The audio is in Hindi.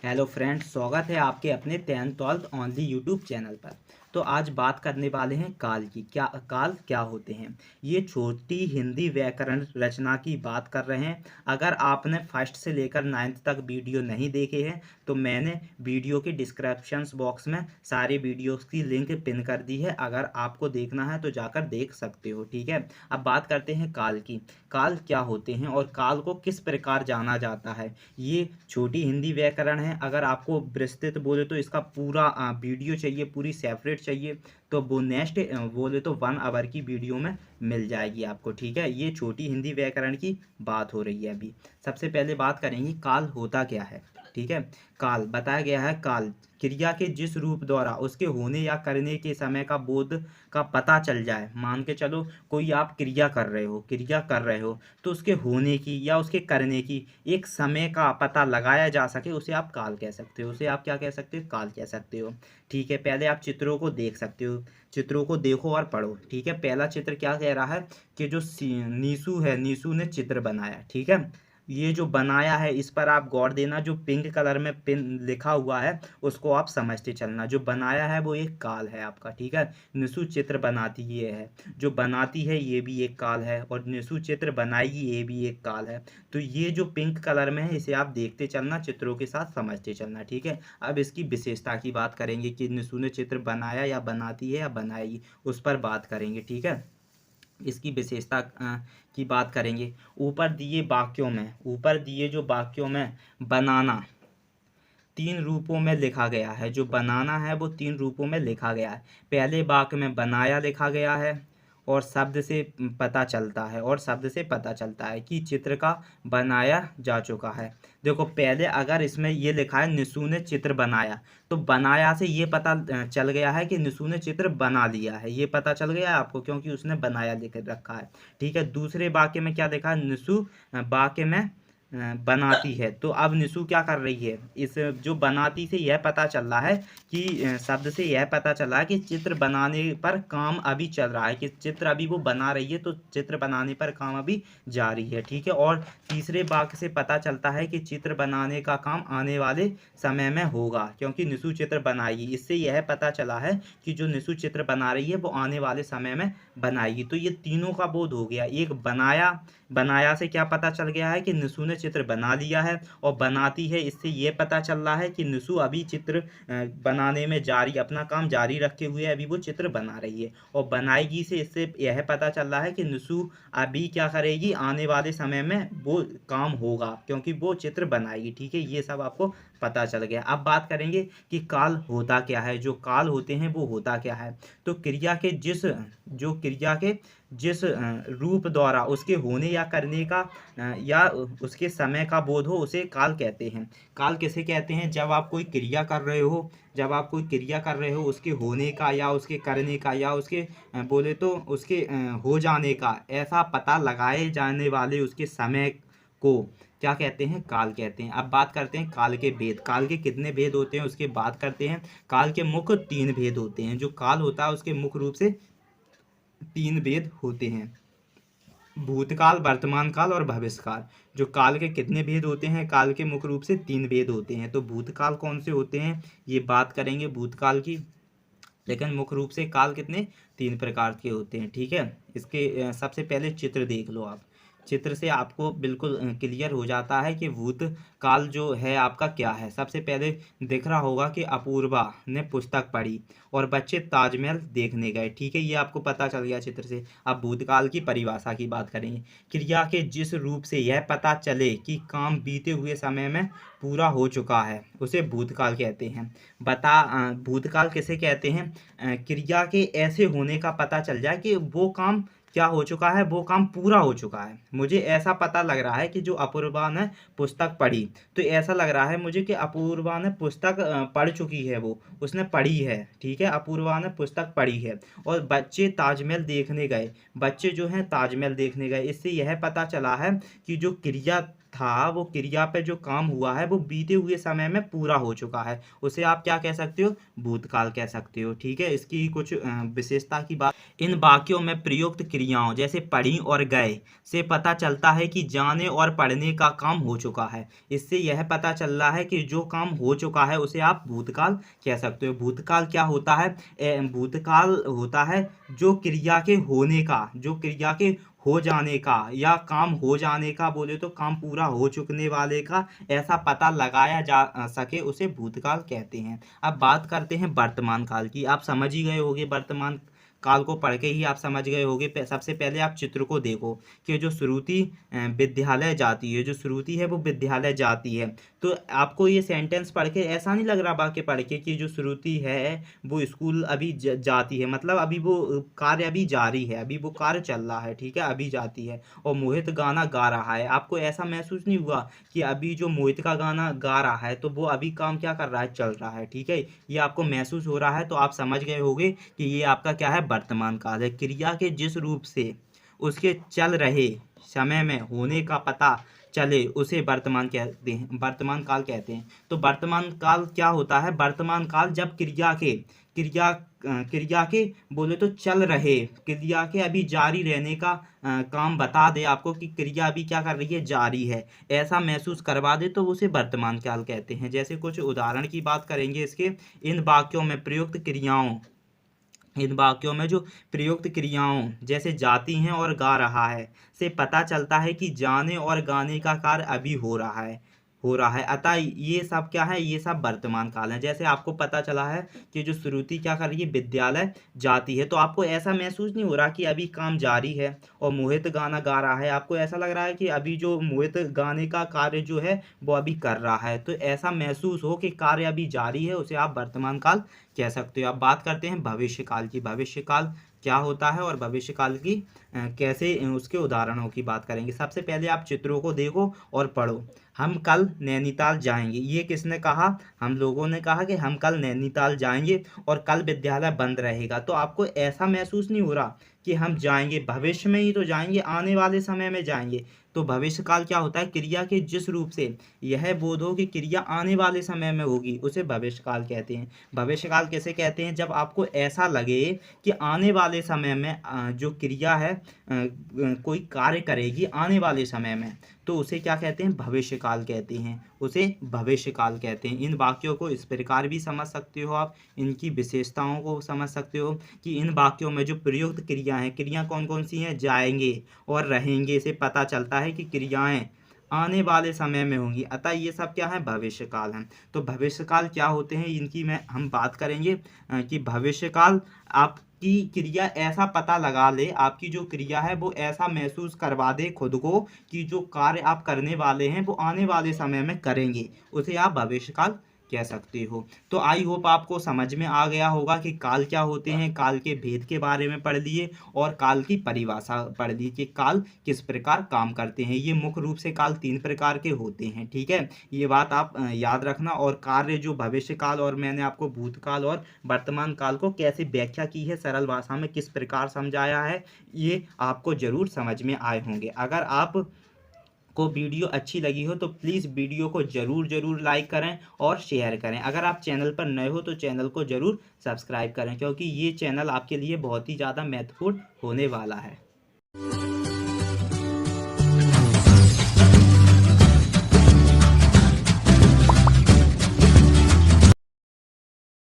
हेलो फ्रेंड्स, स्वागत है आपके अपने 10th-12th ओनली यूट्यूब चैनल पर। तो आज बात करने वाले हैं काल की। काल क्या होते हैं। ये छोटी हिंदी व्याकरण रचना की बात कर रहे हैं। अगर आपने फर्स्ट से लेकर 9th तक वीडियो नहीं देखे हैं तो मैंने वीडियो के डिस्क्रिप्शन बॉक्स में सारे वीडियोस की लिंक पिन कर दी है। अगर आपको देखना है तो जाकर देख सकते हो, ठीक है। अब बात करते हैं काल की। काल क्या होते हैं और काल को किस प्रकार जाना जाता है। ये छोटी हिंदी व्याकरण है। अगर आपको विस्तृत बोले तो इसका पूरा वीडियो चाहिए, पूरी सेपरेट चाहिए तो वो नेक्स्ट बोले तो 1 आवर की वीडियो में मिल जाएगी आपको, ठीक है। ये छोटी हिंदी व्याकरण की बात हो रही है अभी। सबसे पहले बात करेंगे काल होता क्या है, ठीक है। काल बताया गया है, काल क्रिया के जिस रूप द्वारा उसके होने या करने के समय का बोध का पता चल जाए। मान के चलो कोई आप क्रिया कर रहे हो तो उसके होने की या उसके करने की एक समय का पता लगाया जा सके, उसे आप काल कह सकते हो। उसे आप क्या कह सकते हो, काल कह सकते हो, ठीक है। पहले आप चित्रों को देख सकते हो, चित्रों को देखो और पढ़ो, ठीक है। पहला चित्र क्या कह रहा है कि जो नीसू है, नीसू ने चित्र बनाया, ठीक है। ये जो बनाया है इस पर आप गौर देना। जो पिंक कलर में पिन लिखा हुआ है उसको आप समझते चलना। जो बनाया है वो एक काल है आपका, ठीक है। निशु चित्र बनाती ये है, जो बनाती है ये भी एक काल है, और निशु चित्र बनाएगी ये भी एक काल है। तो ये जो पिंक कलर में है इसे आप देखते चलना, चित्रों के साथ समझते चलना, ठीक है। अब इसकी विशेषता की बात करेंगे कि निशु ने चित्र बनाया या बनाती है या बनाएगी, उस पर बात करेंगे, ठीक है। इसकी विशेषता की बात करेंगे। ऊपर दिए जो वाक्यों में बनाना 3 रूपों में लिखा गया है। जो बनाना है वो 3 रूपों में लिखा गया है। पहले वाक्य में बनाया लिखा गया है और शब्द से पता चलता है कि चित्र का बनाया जा चुका है। देखो पहले अगर इसमें ये लिखा है निशु ने चित्र बनाया, तो बनाया से ये पता चल गया है कि निशु ने चित्र बना लिया है। ये पता चल गया है आपको, क्योंकि उसने बनाया लिख रखा है, ठीक है। दूसरे वाक्य में क्या लिखा है, निशु वाक्य में बनाती है। तो अब निशु क्या कर रही है, इस जो बनाती से यह पता चल रहा है कि शब्द से यह पता चल रहा है कि चित्र बनाने पर काम अभी चल रहा है, कि चित्र अभी वो बना रही है, तो चित्र बनाने पर काम अभी जारी है, ठीक है। और तीसरे वाक्य से पता चलता है कि चित्र बनाने का काम आने वाले समय में होगा, क्योंकि निशु चित्र बनाएगी। इससे यह पता चला है कि जो निशु चित्र बना रही है वो आने वाले समय में बनाएगी। तो ये तीनों का बोध हो गया। एक बनाया से क्या पता चल गया है कि निशु ने चित्र बना लिया है, और बनाती है इससे ये पता चल रहा है कि निशु अभी चित्र बनाने में अपना काम जारी रखे हुए अभी वो चित्र बना रही है। और बनाएगी से इससे यह पता चल रहा है कि निशु अभी क्या करेगी, आने वाले समय में वो काम होगा, क्योंकि वो चित्र बनाएगी, ठीक है। ये सब आपको पता चल गया। अब बात करेंगे कि काल होता क्या है। जो काल होते हैं वो होता क्या है। तो क्रिया के जिस रूप द्वारा उसके होने या करने का या उसके समय का बोध हो उसे काल कहते हैं। काल किसे कहते हैं, जब आप कोई क्रिया कर रहे हो उसके होने का या उसके करने का या उसके बोले तो उसके हो जाने का ऐसा पता लगाए जाने वाले उसके समय को क्या कहते हैं, काल कहते हैं। अब बात करते हैं काल के भेद। काल के कितने भेद होते हैं उसके बात करते हैं। काल के मुख्य 3 भेद होते हैं। जो काल होता है उसके मुख्य रूप से 3 भेद होते हैं, भूतकाल, वर्तमान काल और भविष्य काल। जो काल के कितने भेद होते हैं, काल के मुख्य रूप से 3 भेद होते हैं। तो भूतकाल कौन से होते हैं ये बात करेंगे भूतकाल की, लेकिन मुख्य रूप से काल कितने 3 प्रकार के होते हैं, ठीक है। इसके सबसे पहले चित्र देख लो आप। चित्र से आपको बिल्कुल क्लियर हो जाता है कि भूतकाल जो है आपका क्या है। सबसे पहले दिख रहा होगा कि अपूर्वा ने पुस्तक पढ़ी और बच्चे ताजमहल देखने गए, ठीक है। ये आपको पता चल गया चित्र से। अब भूतकाल की परिभाषा की बात करेंगे। क्रिया के जिस रूप से यह पता चले कि काम बीते हुए समय में पूरा हो चुका है उसे भूतकाल कहते हैं। भूतकाल किसे कहते हैं, क्रिया के ऐसे होने का पता चल जाए कि वो काम क्या हो चुका है, वो काम पूरा हो चुका है। मुझे ऐसा पता लग रहा है कि जो अपूर्वा ने पुस्तक पढ़ी, तो ऐसा लग रहा है मुझे कि अपूर्वा ने पुस्तक पढ़ चुकी है, वो उसने पढ़ी है, ठीक है। अपूर्वा ने पुस्तक पढ़ी है। और बच्चे ताजमहल देखने गए, बच्चे जो हैं ताजमहल देखने गए। इससे यह पता चला है कि जो क्रिया था, वो क्रिया पे जो काम हुआ है वो बीते हुए समय में पूरा हो चुका है, उसे आप क्या कह सकते हो, भूतकाल कह सकते हो। ठीक है, इसकी कुछ विशेषता की बात, इन वाक्यों में प्रयुक्त क्रियाओं जैसे पढ़ी और गए से पता चलता है कि जाने और पढ़ने का काम हो चुका है। इससे यह पता चल रहा है कि जो काम हो चुका है उसे आप भूतकाल कह सकते हो। भूतकाल क्या होता है, भूतकाल होता है जो क्रिया के होने का, जो क्रिया के हो जाने का या काम हो जाने का, बोले तो काम पूरा हो चुकने वाले का ऐसा पता लगाया जा सके, उसे भूतकाल कहते हैं। अब बात करते हैं वर्तमान काल की। आप समझ ही गए होंगे, वर्तमान काल को पढ़ के ही आप समझ गए होंगे। सबसे पहले आप चित्र को देखो कि जो श्रुति विद्यालय जाती है, जो श्रुति है वो विद्यालय जाती है। तो आपको ये सेंटेंस पढ़ के ऐसा नहीं लग रहा वाक्य पढ़ के कि जो श्रुति है वो स्कूल अभी जाती है, मतलब अभी वो कार्य अभी जारी है, अभी वो कार्य चल रहा है, ठीक है, अभी जाती है। और मोहित गाना गा रहा है, आपको ऐसा महसूस नहीं हुआ कि अभी जो मोहित का गाना गा रहा है तो वो अभी काम क्या कर रहा है, चल रहा है, ठीक है, ये आपको महसूस हो रहा है। तो आप समझ गए होंगे कि ये आपका क्या है, वर्तमान काल है। क्रिया के जिस रूप से उसके चल रहे समय में होने का पता चले उसे वर्तमान कहते हैं, वर्तमान काल कहते हैं। तो वर्तमान काल क्या होता है, वर्तमान काल जब क्रिया के बोले तो चल रहे, क्रिया के अभी जारी रहने का काम बता दे आपको कि क्रिया अभी क्या कर रही है, जारी है, ऐसा महसूस करवा दे, तो उसे वर्तमान काल कहते हैं। जैसे कुछ उदाहरण की बात करेंगे इसके, इन वाक्यों में प्रयुक्त क्रियाओं, इन वाक्यों में जो प्रयुक्त क्रियाओं जैसे जाती हैं और गा रहा है से पता चलता है कि जाने और गाने का कार्य अभी हो रहा है अतः ये सब क्या है, ये सब वर्तमान काल है। जैसे आपको पता चला है कि जो श्रुति क्या कर रही है, विद्यालय जाती है, तो आपको ऐसा महसूस नहीं हो रहा कि अभी काम जारी है। और मोहित गाना गा रहा है, आपको ऐसा लग रहा है कि अभी जो मोहित गाने का कार्य जो है वो अभी कर रहा है। तो ऐसा महसूस हो कि कार्य अभी जारी है, उसे आप वर्तमान काल कह सकते हो। अब बात करते हैं भविष्य काल की। भविष्य काल क्या होता है और भविष्य काल की कैसे उसके उदाहरणों की बात करेंगे। सबसे पहले आप चित्रों को देखो और पढ़ो। हम कल नैनीताल जाएंगे, ये किसने कहा, हम लोगों ने कहा कि हम कल नैनीताल जाएंगे और कल विद्यालय बंद रहेगा। तो आपको ऐसा महसूस नहीं हो रहा कि हम जाएंगे, भविष्य में ही तो जाएंगे, आने वाले समय में जाएंगे। तो भविष्य काल क्या होता है, क्रिया के जिस रूप से यह बोध हो कि क्रिया आने वाले समय में होगी, उसे भविष्य काल कहते हैं। भविष्य काल कैसे कहते हैं, जब आपको ऐसा लगे कि आने वाले समय में जो क्रिया है कोई कार्य करेगी आने वाले समय में, तो उसे क्या कहते हैं, भविष्य काल कहते हैं, उसे भविष्य काल कहते हैं। इन वाक्यों को इस प्रकार भी समझ सकते हो आप, इनकी विशेषताओं को समझ सकते हो कि इन वाक्यों में जो प्रयुक्त क्रिया हैं, क्रिया कौन कौन सी हैं, जाएंगे और रहेंगे से पता चलता है कि क्रियाएं आने वाले समय में होंगी, अतः ये सब क्या है, भविष्य काल है। तो भविष्य काल क्या होते हैं, इनकी हम बात करेंगे कि भविष्य काल आपकी क्रिया ऐसा पता लगा ले, आपकी जो क्रिया है वो ऐसा महसूस करवा दे खुद को कि जो कार्य आप करने वाले हैं वो आने वाले समय में करेंगे, उसे आप भविष्य काल कह सकते हो। तो आई होप आपको समझ में आ गया होगा कि काल क्या होते हैं, काल के भेद के बारे में पढ़ लिए और काल की परिभाषा पढ़ ली कि काल किस प्रकार काम करते हैं। ये मुख्य रूप से काल 3 प्रकार के होते हैं, ठीक है, ये बात आप याद रखना। और कार्य जो भविष्य काल और मैंने आपको भूतकाल और वर्तमान काल को कैसे व्याख्या की है, सरल भाषा में किस प्रकार समझाया है, ये आपको जरूर समझ में आए होंगे। अगर आप को वीडियो अच्छी लगी हो तो प्लीज़ वीडियो को ज़रूर लाइक करें और शेयर करें। अगर आप चैनल पर नए हो तो चैनल को ज़रूर सब्सक्राइब करें, क्योंकि ये चैनल आपके लिए बहुत ही ज़्यादा महत्वपूर्ण होने वाला है।